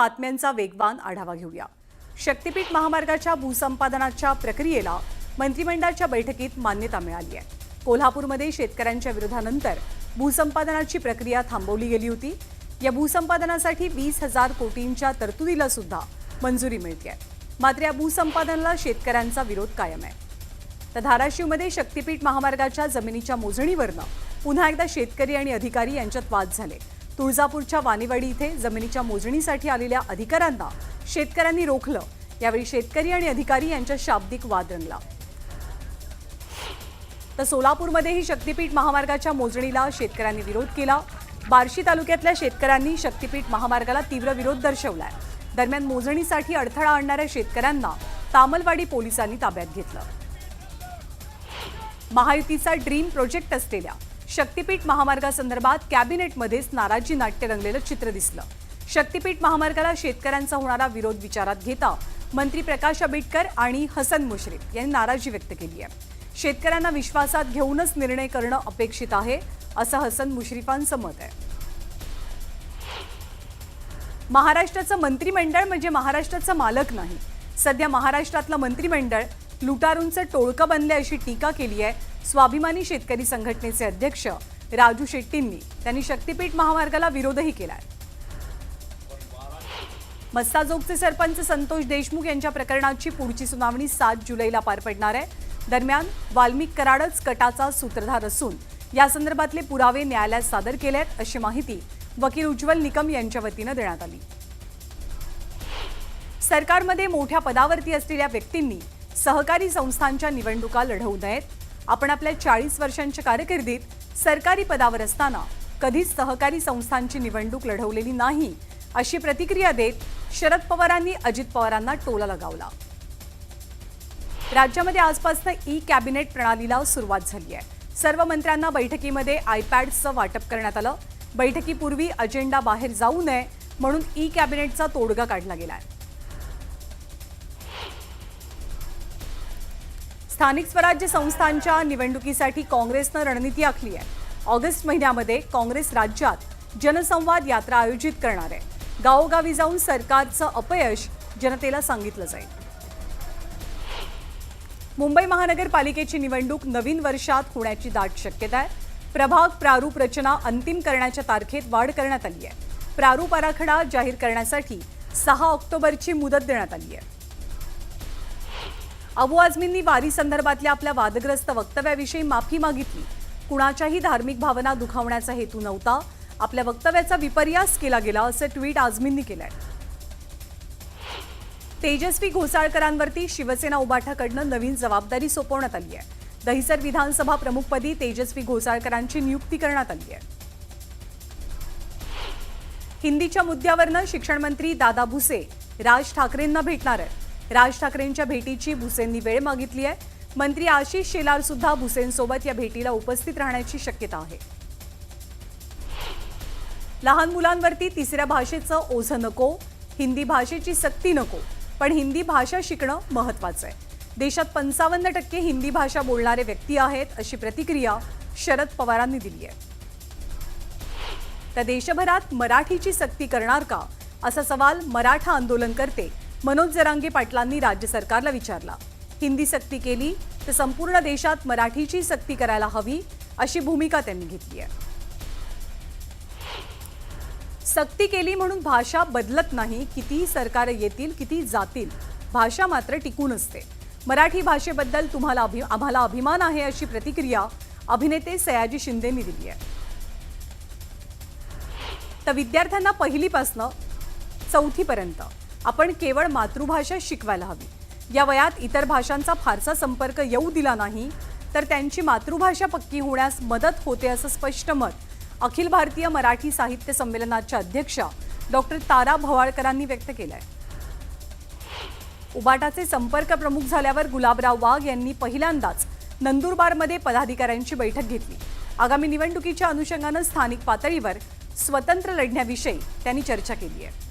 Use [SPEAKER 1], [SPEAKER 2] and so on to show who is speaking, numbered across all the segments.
[SPEAKER 1] बातम्यांचा वेगवान आढावा घेऊया। शक्तीपीठ महामार्गाच्या भूसंपादनाच्या प्रक्रियेला मंत्रिमंडळाच्या बैठकीत मान्यता मिळाली आहे। कोल्हापूरमध्ये शेतकऱ्यांच्या विरोधानंतर भूसंपादनाची प्रक्रिया थांबवली गेली होती। या भूसंपादनासाठी 20,000 कोटींच्या तरतुदीला सुद्धा मंजुरी मिळते। मात्र या भूसंपादनाला शेतकऱ्यांचा विरोध कायम आहे। तर धाराशिवमध्ये शक्तीपीठ महामार्गाच्या जमिनीच्या मोजणीवरनं पुन्हा एकदा शेतकरी आणि अधिकारी यांच्यात वाद झाले। तुळजापूरच्या वाणीवाडी इथे जमिनीच्या मोजणीसाठी आलेल्या अधिकाऱ्यांना शेतकऱ्यांनी रोखलं। यावेळी शेतकरी आणि अधिकारी यांच्यात शाब्दिक वाद रंगला। तर सोलापूरमध्येही शक्तीपीठ महामार्गाच्या मोजणीला शेतकऱ्यांनी विरोध केला। बार्शी तालुक्यातल्या शेतकऱ्यांनी शक्तीपीठ महामार्गाला तीव्र विरोध दर्शवलाय। दरम्यान मोजणीसाठी अडथळा आणणाऱ्या शेतकऱ्यांना तामलवाडी पोलिसांनी ताब्यात घेतलं। महायुतीचा ड्रीम प्रोजेक्ट असलेल्या शक्तीपीठ महामार्गासंदर्भात कॅबिनेटमध्येच नाराजी नाट्य रंगलेलं चित्र दिसलं। शक्तीपीठ महामार्गाला शेतकऱ्यांचा होणारा विरोध विचारात घेता मंत्री प्रकाश आंबेडकर आणि हसन मुश्रीफ यांनी नाराजी व्यक्त केली आहे। शेतकऱ्यांना विश्वासात घेऊनच निर्णय करणं अपेक्षित आहे, असं हसन मुश्रीफांचं मत आहे। महाराष्ट्राचं मंत्रिमंडळ म्हणजे महाराष्ट्राचा मालक नाही। सध्या महाराष्ट्रातलं मंत्रिमंडळ लुटारूंचं टोळकं बनले अशी टीका केली आहे स्वाभिमानी शेतकरी संघटनेचे अध्यक्ष राजू शेट्टींनी। त्यांनी शक्तीपीठ महामार्गाला विरोधही केलाय। मस्ताजोगचे सरपंच संतोष देशमुख यांच्या प्रकरणाची पुढची सुनावणी 7 जुलैला पार पडणार आहे। दरम्यान वाल्मिक कराडच कटाचा सूत्रधार असून या संदर्भातले पुरावे न्यायालयात सादर केलेत अशी माहिती वकील उज्ज्वल निकम यांच्या वतीने देण्यात आली। सरकारमध्ये मोठ्या पदावरती असलेल्या व्यक्तींनी सहकारी संस्थांच्या निवडणुका लढवू नयेत। आपण आपल्या 40 वर्षांच्या कारकिर्दीत सरकारी पदावर असताना कधीच सहकारी संस्थांची निवडणूक लढवलेली नाही, अशी प्रतिक्रिया देत शरद पवारांनी अजित पवारांना टोला लगावला। राज्यामध्ये आजपासून ई कॅबिनेट प्रणालीला सुरुवात झाली आहे। सर्व मंत्र्यांना बैठकीमध्ये आयपॅडचं वाटप करण्यात आलं। बैठकीपूर्वी अजेंडा बाहेर जाऊ नये म्हणून ई कॅबिनेटचा तोडगा काढला गेलाय। स्थानिक स्वराज्य संस्थांच्या निवडणुकीसाठी काँग्रेसनं रणनीती आखली आहे। ऑगस्ट महिन्यामध्ये काँग्रेस राज्यात जनसंवाद यात्रा आयोजित करणार आहे। गावोगावी जाऊन सरकारचं अपयश जनतेला सांगितलं जाईल। मुंबई महानगरपालिकेची निवडणूक नवीन वर्षात होण्याची दाट शक्यता आहे। प्रभाग प्रारूप रचना अंतिम करण्याच्या तारखेत वाढ करण्यात आली आहे। प्रारूप आराखडा जाहीर करण्यासाठी 6 ऑक्टोबरची मुदत देण्यात आली आहे। अबू आझमींनी वारी संदर्भातल्या आपल्या वादग्रस्त वक्तव्याविषयी माफी मागितली। कुणाच्याही धार्मिक भावना दुखावण्याचा हेतू नव्हता, आपल्या वक्तव्याचा विपर्यास केला गेला असं ट्विट आझमींनी केलंय। तेजस्वी घोसाळकरांवरती शिवसेना उबाठाकडनं नवीन जबाबदारी सोपवण्यात आली आहे। दहिसर विधानसभा प्रमुखपदी तेजस्वी घोसाळकरांची नियुक्ती करण्यात आली आहे। हिंदीच्या मुद्द्यावरनं शिक्षण मंत्री दादा भुसे राज ठाकरेंना भेटणार आहेत। राज ठाकरेंच्या भेटीची भुसेंनी वेळ मागितली आहे। मंत्री आशिष शेलार सुद्धा भुसेंसोबत या भेटीला उपस्थित राहण्याची शक्यता आहे। लहान मुलांवरती तिसऱ्या भाषेचं ओझं नको, हिंदी भाषेची सक्ती नको, पण हिंदी भाषा शिकणं महत्त्वाचं आहे। देशात 55% हिंदी भाषा बोलणारे व्यक्ती आहेत अशी प्रतिक्रिया शरद पवारांनी दिली आहे। तर देशभरात मराठीची सक्ती करणार का असा सवाल मराठा आंदोलनकर्ते मनोज जरांगे पाटलांनी राज्य सरकारला विचारला। हिंदी सक्ती केली तर संपूर्ण देशात मराठीची सक्ती करायला हवी अशी भूमिका त्यांनी घेतली आहे। सक्ती केली म्हणून भाषा बदलत नाही, कितीही सरकार येतील किती जातील, भाषा मात्र टिकून असते। मराठी भाषेबद्दल आम्हाला अभिमान आहे अशी प्रतिक्रिया अभिनेते सयाजी शिंदेंनी दिली आहे। तर विद्यार्थ्यांना पहिलीपासून 4थी पर्यंत आपण केवळ मातृभाषा शिकवायला हवी। या वयात इतर भाषांचा फारसा संपर्क येऊ दिला नाही तर त्यांची मातृभाषा पक्की होण्यास मदत होते असं स्पष्ट मत अखिल भारतीय मराठी साहित्य संमेलनाच्या अध्यक्षा डॉक्टर तारा भवाळकरांनी व्यक्त केलंय। उबाटाचे संपर्क प्रमुख झाल्यावर गुलाबराव वाघ यांनी पहिल्यांदाच नंदुरबारमध्ये पदाधिकाऱ्यांची बैठक घेतली। आगामी निवडणुकीच्या अनुषंगाने स्थानिक पातळीवर स्वतंत्र लढण्याविषयी त्यांनी चर्चा केली आहे।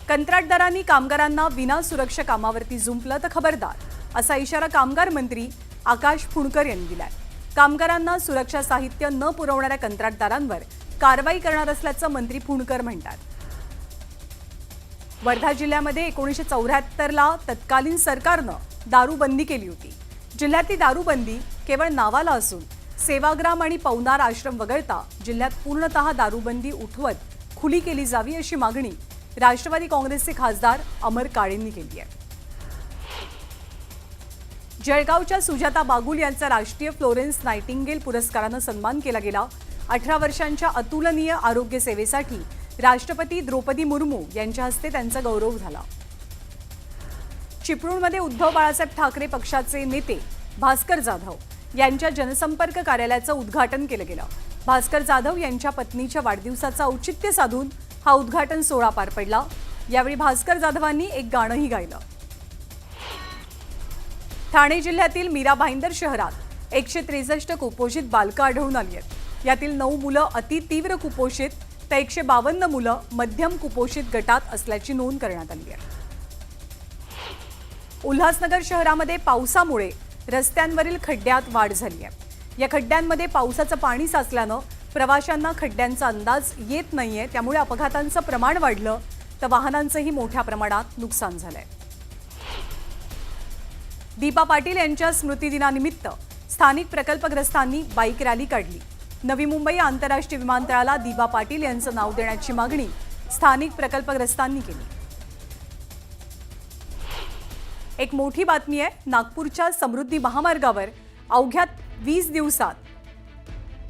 [SPEAKER 1] कंत्राटदारांनी कामगारांना विना सुरक्षा कामावरती जुंपलं तर खबरदार असा इशारा कामगार मंत्री आकाश फुंडकर यांनी दिलाय। कामगारांना सुरक्षा साहित्य न पुरवणाऱ्या कंत्राटदारांवर कारवाई करणार असल्याचं मंत्री फुंडकर म्हणतात। वर्धा जिल्ह्यामध्ये 1974ला तत्कालीन सरकारनं दारूबंदी केली होती। जिल्ह्यातली दारूबंदी केवळ नावाला असून सेवाग्राम आणि पवनार आश्रम वगळता जिल्ह्यात पूर्णतः दारूबंदी उठवत खुली केली जावी अशी मागणी राष्ट्रवादी काँग्रेसचे खासदार अमर काळेंनी केली आहे। जळगावच्या सुजाता बागुल यांचा राष्ट्रीय फ्लोरेन्स नाइटिंगेल पुरस्कारानं सन्मान केला गेला। 18 वर्षांच्या अतुलनीय आरोग्य सेवेसाठी राष्ट्रपती द्रौपदी मुर्मू यांच्या हस्ते त्यांचा गौरव झाला। चिपळूणमध्ये उद्धव बाळासाहेब ठाकरे पक्षाचे नेते भास्कर जाधव यांच्या जनसंपर्क कार्यालयाचं उद्घाटन केलं गेलं। भास्कर जाधव यांच्या पत्नीच्या वाढदिवसाचं औचित्य साधून हा उद्घाटन सोहळा पार पडला। यावेळी भास्कर जाधवांनी एक गाणंही गायलं। ठाणे जिल्ह्यातील मीरा भाईंदर शहरात 163 कुपोषित बालकं आढळून आली आहेत। यातील 9 मुलं अति तीव्र कुपोषित तर 152 मुलं मध्यम कुपोषित गटात असल्याची नोंद करण्यात आली आहे। उल्हासनगर शहरामध्ये पावसामुळे रस्त्यांवरील खड्ड्यात वाढ झाली आहे। या खड्ड्यांमध्ये पावसाचं पाणी साचल्यानं प्रवाशांना खड्ड्यांचा अंदाज येत नाहीये, त्यामुळे अपघातांचं प्रमाण वाढलं तर वाहनांचंही मोठ्या प्रमाणात नुकसान झालंय। दीपा पाटील यांच्या स्मृतिदिनानिमित्त स्थानिक प्रकल्पग्रस्तांनी बाईक रॅली काढली। नवी मुंबई आंतरराष्ट्रीय विमानतळाला दीपा पाटील यांचं नाव देण्याची मागणी स्थानिक प्रकल्पग्रस्तांनी केली। एक मोठी बातमी आहे। नागपूरच्या समृद्धी महामार्गावर अवघ्या 20 दिवसात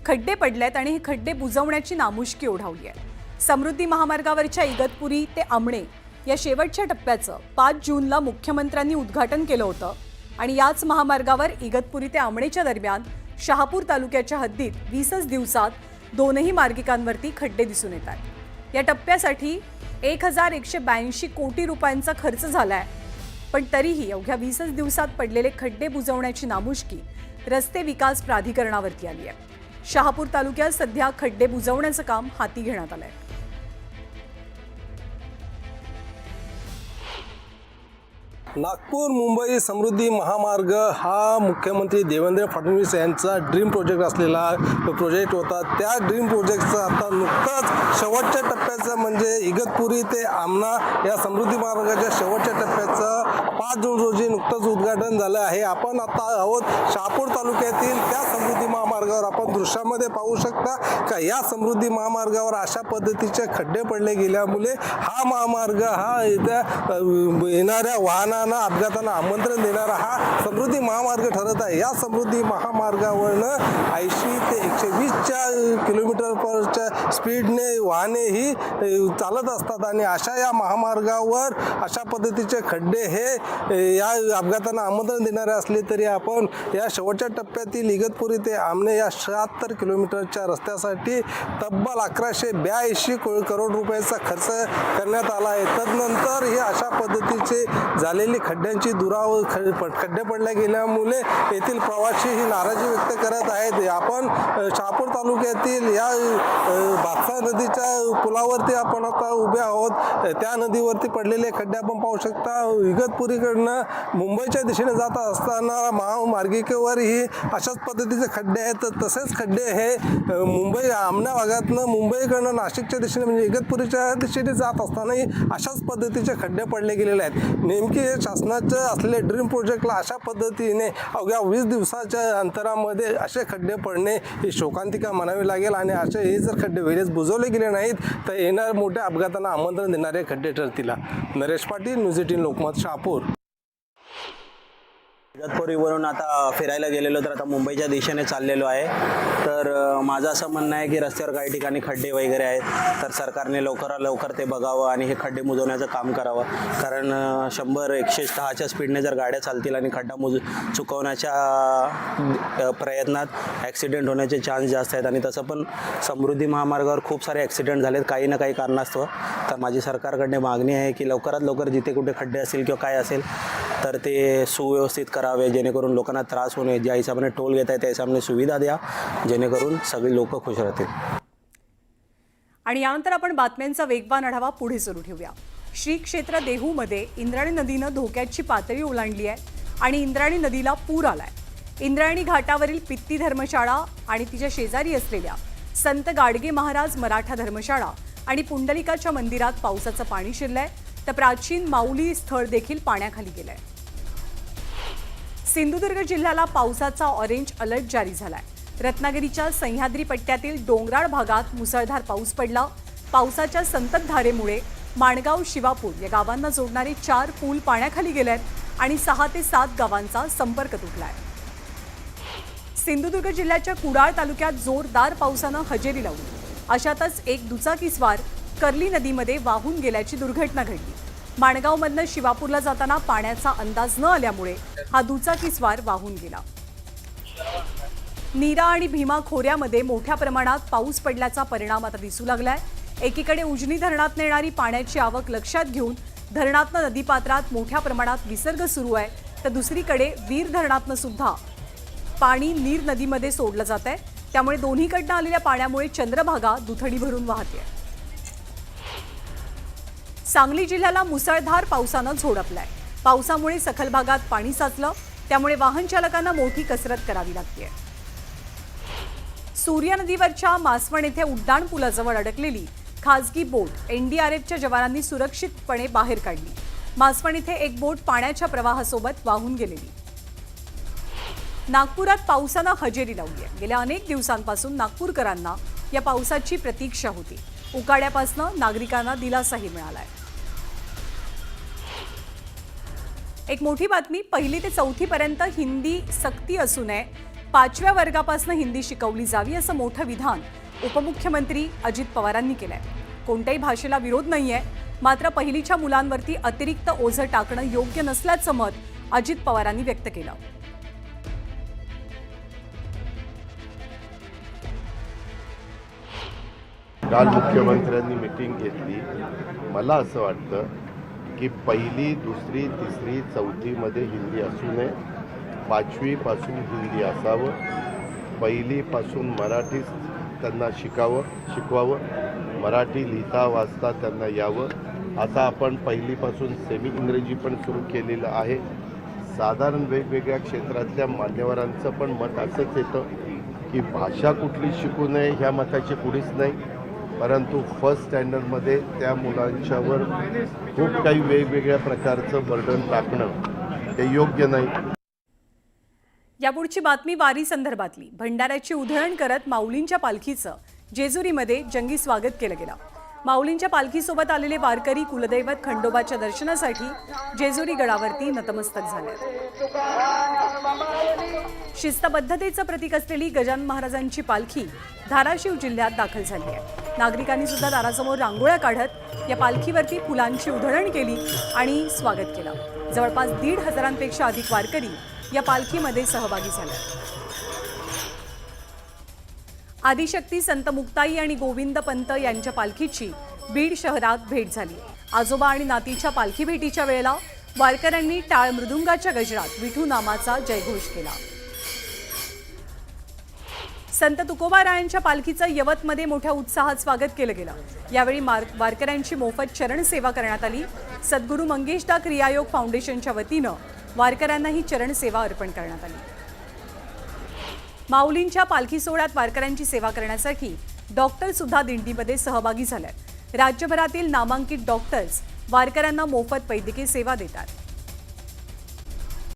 [SPEAKER 1] खड्डे पडलेत आणि हे खड्डे बुजवण्याची नामुष्की ओढावली आहे। समृद्धी महामार्गावरच्या इगतपुरी ते आमणे या शेवटच्या टप्प्याचं 5 जूनला मुख्यमंत्र्यांनी उद्घाटन केलं होतं आणि याच महामार्गावर इगतपुरी ते आमणेच्या दरम्यान शहापूर तालुक्याच्या हद्दीत 20च दिवसात दोनही मार्गिकांवरती खड्डे दिसून येतात। या टप्प्यासाठी 1182 कोटी रुपयांचा खर्च झालाय, पण तरीही अवघ्या 20च दिवसात पडलेले खड्डे बुजवण्याची नामुष्की रस्ते विकास प्राधिकरणावरती आली आहे। शहापूर तालुक्यात सध्या खड्डे बुजवण्याचं काम हाती घेण्यात आलंय।
[SPEAKER 2] नागपूर मुंबई समृद्धी महामार्ग हा मुख्यमंत्री देवेंद्र फडणवीस यांचा ड्रीम प्रोजेक्ट असलेला प्रोजेक्ट होता। त्या ड्रीम प्रोजेक्टचं आता नुकताच शेवटच्या टप्प्याचं म्हणजे इगतपुरी ते आमना या समृद्धी महामार्गाच्या शेवटच्या टप्प्याचं 5 जून रोजी नुकतंच उद्घाटन झालं आहे। आपण आता आहोत शहापूर तालुक्यातील त्या समृद्धी महामार्गावर। आपण दृश्यामध्ये पाहू शकता का या समृद्धी महामार्गावर अशा पद्धतीचे खड्डे पडले गेल्यामुळे हा महामार्ग हा येणाऱ्या वाहनांना अपघातांना आमंत्रण देणारा हा समृद्धी महामार्ग ठरत आहे। या समृद्धी महामार्गावरनं 80 ते 120 किलोमीटरच्या स्पीडने वाहने ही चालत असतात आणि अशा या महामार्गावर अशा पद्धतीचे खड्डे हे या अपघातांना आमंत्रण देणारे असले तरी आपण या शेवटच्या टप्प्यातील इगतपुरी ते आमने या 76 किलोमीटरच्या रस्त्यासाठी तब्बल 1182 करोड रुपयाचा खर्च करण्यात आला आहे। तदनंतर हे अशा पद्धतीचे झालेली खड्ड्यांची खड्डे पडल्या गेल्यामुळे येथील प्रवासी ही नाराजी व्यक्त करत आहेत। आपण शहापूर तालुक्यातील या भातसा नदीच्या पुलावरती आपण आता उभे आहोत। त्या नदीवरती पडलेले खड्डे आपण पाहू शकता। इगतपुरीकडनं मुंबईच्या दिशेने जात असताना महामार्गिकेवरही अशाच पद्धतीचे खड्डे आहेत। तसेच खड्डे हे मुंबई आमना भागातनं मुंबईकडनं नाशिकच्या दिशेने म्हणजे इगतपुरीच्या दिशेने जात असतानाही अशाच पद्धतीचे खड्डे पडले गेलेले आहेत। नेमके शासनाचं असलेले ड्रीम प्रोजेक्टला अशा पद्धतीने अवघ्या 20 दिवसाच्या अंतरामध्ये असे खड्डे पडणे ही शोकांतिका म्हणावी लागेल आणि असे हे जर खड्डे वेळेस बुजवले गेले नाहीत तर येणाऱ्या मोठ्या अपघातांना आमंत्रण देणारे खड्डे ठरतील। नरेश पाटील, न्यूज 18 लोकमत, शहापूर।
[SPEAKER 3] इगतपुरीवरून आता फिरायला गेलेलो तर आता मुंबईच्या दिशेने चाललेलो आहे। तर माझं असं म्हणणं आहे की रस्त्यावर काही ठिकाणी खड्डे वगैरे आहेत तर सरकारने लवकरात लवकर ते बघावं आणि हे खड्डे बुजवण्याचं काम करावं। कारण 100-110च्या स्पीडने जर गाड्या चालतील आणि खड्डा चुकवण्याच्या प्रयत्नात ॲक्सिडेंट होण्याचे चान्स जास्त आहेत आणि तसं पण समृद्धी महामार्गावर खूप सारे ॲक्सिडेंट झालेत काही ना काही कारणास्तव। तर माझी सरकारकडे मागणी आहे की लवकरात लवकर जिथे कुठे खड्डे असतील किंवा काय असेल तर ते सुव्यवस्थित करावे जेणेकरून लोकांना त्रास होणे, ज्या हिशोबाने टोल घेत आहे त्या हिशोबाने सुविधा द्या जेणेकरून सगळी लोक खुश राहतील।
[SPEAKER 1] आणि यानंतर आपण बातम्यांचा वेगवान आढावा पुढे सुरू ठेवूया। श्री क्षेत्र देहूमध्ये इंद्रायणी नदीनं धोक्याची पातळी ओलांडली आहे आणि इंद्रायणी नदीला पूर आलाय। इंद्रायणी घाटावरील पित्ती धर्मशाळा आणि तिच्या शेजारी असलेल्या संत गाडगे महाराज मराठा धर्मशाळा आणि पुंडलिकाच्या मंदिरात पावसाचं पाणी शिरलंय। तर प्राचीन माऊली स्थळ देखील पाण्याखाली गेलंय. सिंधुदुर्ग जिल्ह्याला पावसाचा ऑरेंज अलर्ट जारी झालाय. रत्नागिरीच्या सह्याद्री पट्ट्यातील डोंगराळ भागात मुसळधार पाऊस पडला. पावसाच्या संततधारेमुळे माणगाव शिवापूर या गावांना जोडणारे 4 पूल पाण्याखाली गेलेत आणि 6 ते 7 गावांचा संपर्क तुटलाय. सिंधुदुर्ग जिल्ह्याच्या कुडाळ तालुक्यात जोरदार पावसानं हजेरी लावली. अशातच एक दुचाकीस्वार कर्ली नदीमध्ये वाहून गेल्याची दुर्घटना घडली. माणगावमधनं शिवापूरला जाताना पाण्याचा अंदाज न आल्यामुळे हा दुचाकीस्वार वाहून गेला. नीरा आणि भीमा खोऱ्यामध्ये मोठ्या प्रमाणात पाऊस पडल्याचा परिणाम आता दिसू लागलाय. एकीकडे उजनी धरणात येणारी पाण्याची आवक लक्षात घेऊन धरणातनं नदीपात्रात मोठ्या प्रमाणात विसर्ग सुरू आहे, तर दुसरीकडे वीर धरणातनं सुद्धा पाणी नीर नदीमध्ये सोडलं जात आहे. त्यामुळे दोन्हीकडनं आलेल्या पाण्यामुळे चंद्रभागा दुथडी भरून वाहते. सांगली जिल्ह्याला मुसळधार पावसानं झोडपलाय. पावसामुळे सखल भागात पाणी साचलं, त्यामुळे वाहन चालकांना मोठी कसरत करावी लागते. सूर्या नदीवरच्या मासवण येथे उड्डाण पुलाजवळ अडकलेली खासगी बोट एनडीआरएफच्या जवानांनी सुरक्षितपणे बाहेर काढली. मासवण येथे एक बोट पाण्याच्या प्रवाहासोबत वाहून गेलेली. नागपुरात पावसानं हजेरी लावली आहे. गेल्या अनेक दिवसांपासून नागपूरकरांना या पावसाची प्रतीक्षा होती. उकाड्यापासून नागरिकांना दिलासाही मिळालाय. एक मोठी बातमी, 1ली ते 4थी पर्यंत हिंदी सक्ती असू नये, 5व्या वर्गापासून हिंदी शिकवली जावी असं मोठं विधान उपमुख्यमंत्री अजित पवारांनी केलंय. कोणत्याही भाषेला विरोध नाहीये, मात्र पहिलीच्या मुलांवरती अतिरिक्त ओझं टाकणं योग्य नसल्याचं मत अजित पवारांनी व्यक्त केलं.
[SPEAKER 4] काल मुख्यमंत्र्यांनी मीटिंग घेतली. मला असं वाटतं की 1ली, 2री, 3री, 4थीमध्ये हिंदी असू नये, 5वीपासून हिंदी असावं. 1लीपासून मराठी त्यांना शिकवावं, मराठी लिहिता वाचता त्यांना यावं. आता आपण 1लीपासून सेमी इंग्रजी पण सुरू केलेलं आहे. साधारण वेगवेगळ्या क्षेत्रातल्या मान्यवरांचं पण मत असंच येतं की भाषा कुठली शिकू नये ह्या मताची कुणीच नाही, परंतु फर्स्ट स्टँडर्डमध्ये त्या मुलांच्यावर खूप काही वेगवेगळ्या प्रकारचं बर्डन टाकणं हे योग्य नाही.
[SPEAKER 1] यापुढची बातमी वारी संदर्भातली. भंडाऱ्याची उधळण करत माऊलींच्या पालखीचं जेजुरीमध्ये जंगी स्वागत केलं गेलं. माऊलींच्या पालखीसोबत आलेले वारकरी कुलदैवत खंडोबाच्या दर्शनासाठी जेजुरी गडावरती नतमस्तक झाले. शिस्तबद्धतेचं प्रतीक असलेली गजानन महाराजांची पालखी धाराशिव जिल्ह्यात दाखल झाली आहे. नागरिकांनी सुद्धा दारासमोर रांगोळ्या काढत या पालखीवरती फुलांची उधळण केली आणि स्वागत केलं. जवळपास 1,500पेक्षा अधिक वारकरी या पालखीमध्ये सहभागी झाले. आदिशक्ती संत मुक्ताई आणि गोविंद पंत यांच्या पालखीची बीड शहरात भेट झाली. आजोबा आणि नातीच्या पालखी भेटीच्या वेळेला वारकऱ्यांनी टाळ मृदुंगाच्या गजरात विठू नामाचा जयघोष केला. संत तुकोबारायांच्या पालखीचं यवतमध्ये मोठ्या उत्साहात स्वागत केलं गेलं. यावेळी वारकऱ्यांची मोफत चरण सेवा करण्यात आली. सद्गुरू मंगेशदा क्रियायोग फाउंडेशनच्या वतीनं वारकऱ्यांना ही चरण सेवा अर्पण करण्यात आली. माऊलींच्या पालखी सोहळ्यात वारकऱ्यांची सेवा करण्यासाठी डॉक्टर सुद्धा दिंडीमध्ये सहभागी झाल्यात. राज्यभरातील नामांकित डॉक्टर्स वारकऱ्यांना मोफत वैद्यकीय सेवा देतात.